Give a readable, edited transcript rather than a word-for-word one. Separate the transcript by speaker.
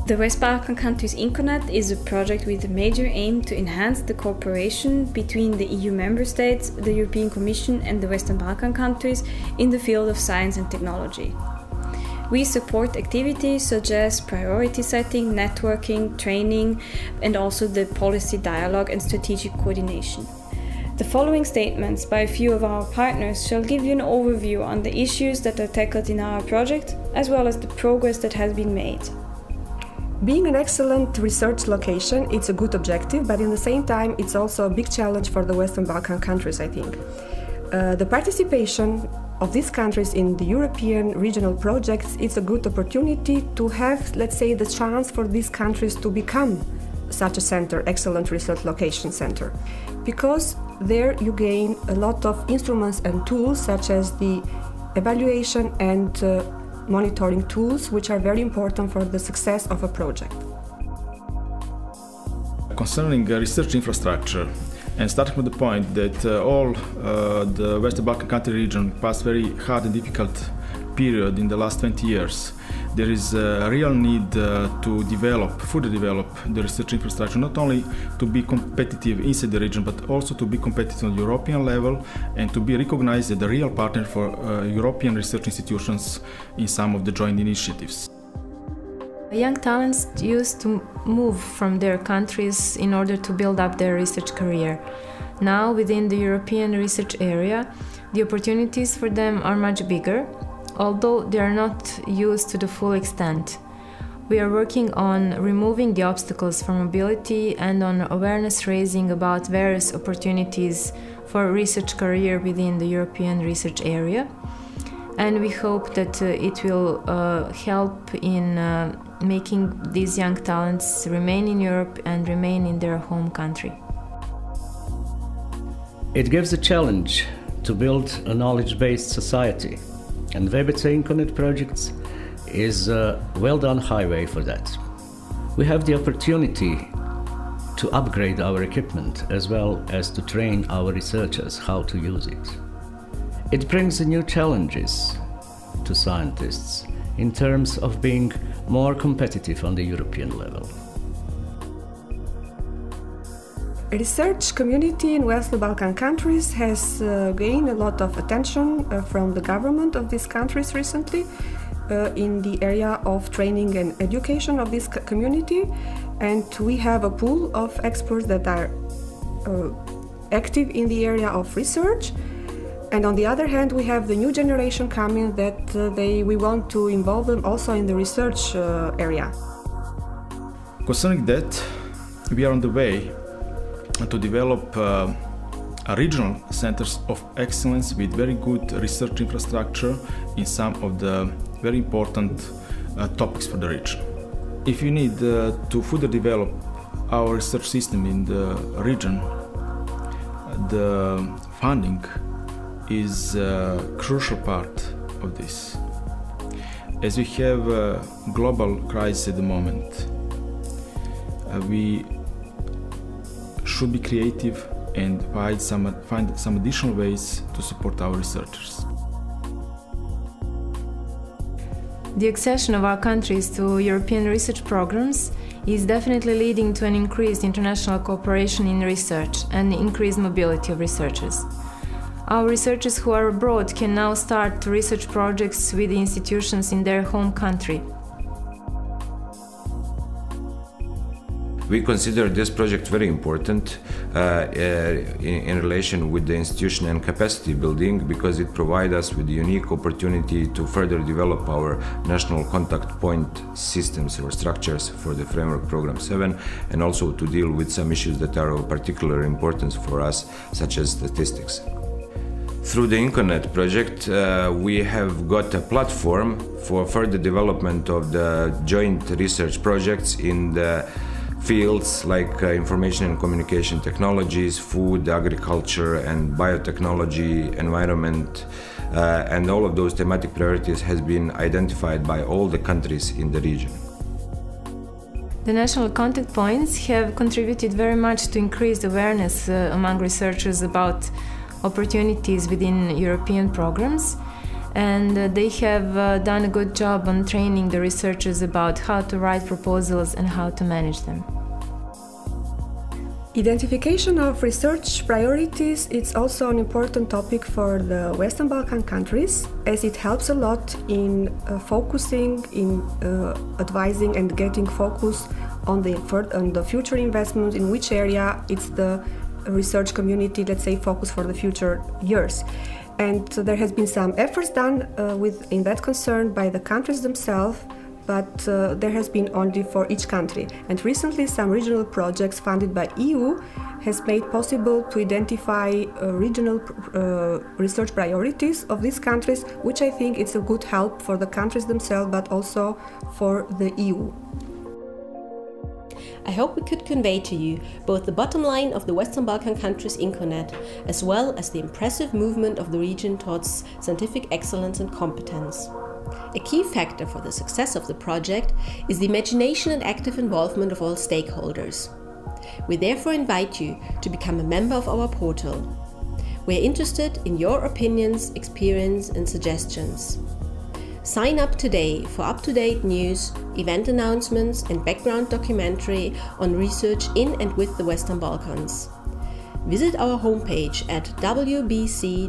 Speaker 1: The West Balkan Countries INCONET is a project with a major aim to enhance the cooperation between the EU member states, the European Commission and the Western Balkan countries in the field of science and technology. We support activities such as priority setting, networking, training, and also the policy dialogue and strategic coordination. The following statements by a few of our partners shall give you an overview on the issues that are tackled in our project, as well as the progress that has been made.
Speaker 2: Being an excellent research location, it's a good objective, but in the same time, it's also a big challenge for the Western Balkan countries, I think. The participation of these countries in the European regional projects, it's a good opportunity to have, let's say, the chance for these countries to become such a center, excellent research location center. Because there you gain a lot of instruments and tools, such as the evaluation and monitoring tools, which are very important for the success of a project.
Speaker 3: Concerning research infrastructure, and starting from the point that all the Western Balkan country region passed very hard and difficult period in the last 20 years, there is a real need to further develop the research infrastructure, not only to be competitive inside the region, but also to be competitive on the European level and to be recognized as the real partner for European research institutions in some of the joint initiatives.
Speaker 4: Young talents used to move from their countries in order to build up their research career. Now, within the European research area, the opportunities for them are much bigger, although they are not used to the full extent. We are working on removing the obstacles for mobility and on awareness raising about various opportunities for research career within the European research area. And we hope that it will help in making these young talents remain in Europe and remain in their home country.
Speaker 5: It gives a challenge to build a knowledge-based society, and WBC INCONET projects is a well-done highway for that. We have the opportunity to upgrade our equipment as well as to train our researchers how to use it. It brings new challenges to scientists in terms of being more competitive on the European level.
Speaker 2: Research community in Western Balkan countries has gained a lot of attention from the government of these countries recently in the area of training and education of this community, and we have a pool of experts that are active in the area of research. And on the other hand, we have the new generation coming that we want to involve them also in the research area.
Speaker 3: Concerning that, we are on the way to develop regional centers of excellence with very good research infrastructure in some of the very important topics for the region. If you need to further develop our research system in the region, the funding is a crucial part of this. As we have a global crisis at the moment, we should be creative and find some additional ways to support our researchers.
Speaker 4: The accession of our countries to European research programs is definitely leading to an increased international cooperation in research and increased mobility of researchers. Our researchers who are abroad can now start research projects with the institutions in their home country.
Speaker 6: We consider this project very important in relation with the institution and capacity building, because it provides us with a unique opportunity to further develop our national contact point systems or structures for the Framework Program 7, and also to deal with some issues that are of particular importance for us, such as statistics. Through the INCONET project, we have got a platform for further development of the joint research projects in the fields like information and communication technologies, food, agriculture and biotechnology, environment, and all of those thematic priorities has been identified by all the countries in the region.
Speaker 4: The national contact points have contributed very much to increased awareness among researchers about opportunities within European programs, and they have done a good job on training the researchers about how to write proposals and how to manage them.
Speaker 2: Identification of research priorities is also an important topic for the Western Balkan countries, as it helps a lot in focusing, in advising and getting focus on the future investments, in which area it's the research community, let's say, focus for the future years. And there has been some efforts done in that concern by the countries themselves, but there has been only for each country. And recently some regional projects funded by EU has made possible to identify regional research priorities of these countries, which I think is a good help for the countries themselves, but also for the EU.
Speaker 7: I hope we could convey to you both the bottom line of the Western Balkan countries INCONET, as well as the impressive movement of the region towards scientific excellence and competence. A key factor for the success of the project is the imagination and active involvement of all stakeholders. We therefore invite you to become a member of our portal. We are interested in your opinions, experience and suggestions. Sign up today for up-to-date news, event announcements and background documentary on research in and with the Western Balkans. Visit our homepage at wbc-inco.net.